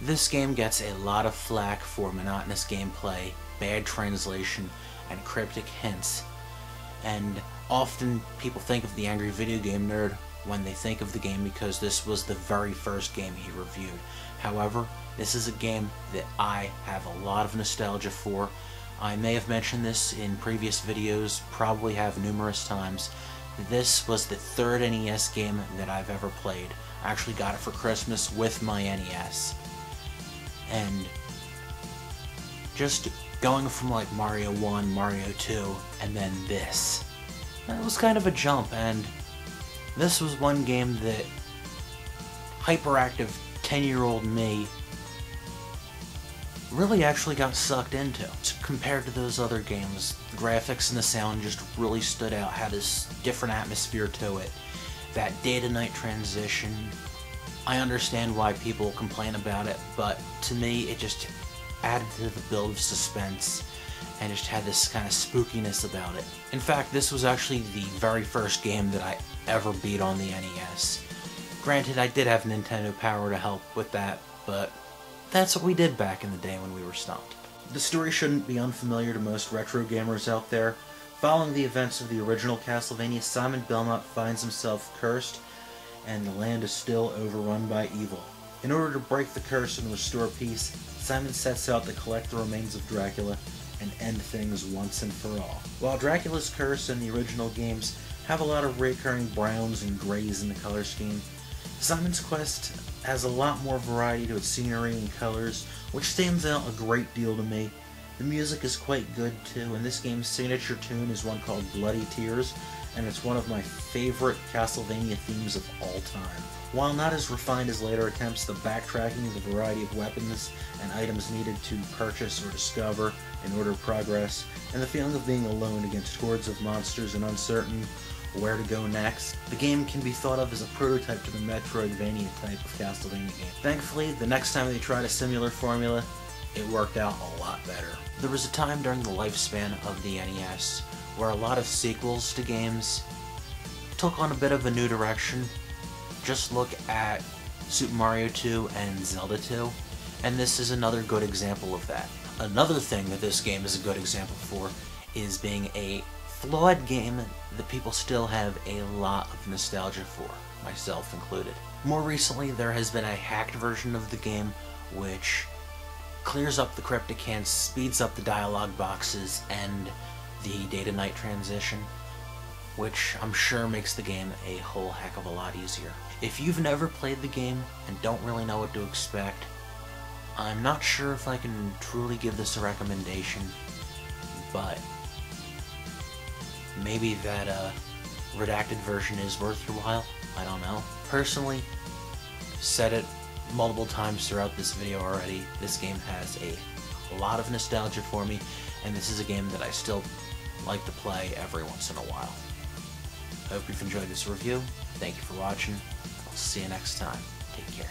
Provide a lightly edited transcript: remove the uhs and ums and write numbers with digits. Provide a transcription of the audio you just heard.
This game gets a lot of flack for monotonous gameplay, bad translation, and cryptic hints, and often people think of the Angry Video Game Nerd when they think of the game because this was the very first game he reviewed. However, this is a game that I have a lot of nostalgia for. I may have mentioned this in previous videos, probably have numerous times. This was the third NES game that I've ever played. I actually got it for Christmas with my NES. And just going from like Mario 1, Mario 2, and then this, it was kind of a jump, and this was one game that hyperactive 10-year-old me really actually got sucked into. Compared to those other games, the graphics and the sound just really stood out, had this different atmosphere to it. That day-to-night transition, I understand why people complain about it, but to me it just added to the build of suspense and just had this kind of spookiness about it. In fact, this was actually the very first game that I ever beat on the NES. Granted, I did have Nintendo Power to help with that, but that's what we did back in the day when we were stumped. The story shouldn't be unfamiliar to most retro gamers out there. Following the events of the original Castlevania, Simon Belmont finds himself cursed, and the land is still overrun by evil. In order to break the curse and restore peace, Simon sets out to collect the remains of Dracula and end things once and for all. While Dracula's curse and the original games have a lot of recurring browns and grays in the color scheme, Simon's quest has a lot more variety to its scenery and colors, which stands out a great deal to me. The music is quite good too, and this game's signature tune is one called Bloody Tears, and it's one of my favorite Castlevania themes of all time. While not as refined as later attempts, the backtracking, the variety of weapons and items needed to purchase or discover in order to progress, and the feeling of being alone against hordes of monsters and uncertain where to go next, the game can be thought of as a prototype to the Metroidvania type of Castlevania game. Thankfully, the next time they tried a similar formula, it worked out a lot better. There was a time during the lifespan of the NES where a lot of sequels to games took on a bit of a new direction. Just look at Super Mario 2 and Zelda 2, and this is another good example of that. Another thing that this game is a good example for is being a flawed game that people still have a lot of nostalgia for, myself included. More recently, there has been a hacked version of the game which clears up the cryptic hints, speeds up the dialogue boxes, and the day-to-night transition, which I'm sure makes the game a whole heck of a lot easier. If you've never played the game and don't really know what to expect, I'm not sure if I can truly give this a recommendation, but maybe that redacted version is worth your while. I don't know. Personally, said it multiple times throughout this video already, this game has a lot of nostalgia for me, and this is a game that I still like to play every once in a while. I hope you've enjoyed this review. Thank you for watching. I'll see you next time. Take care.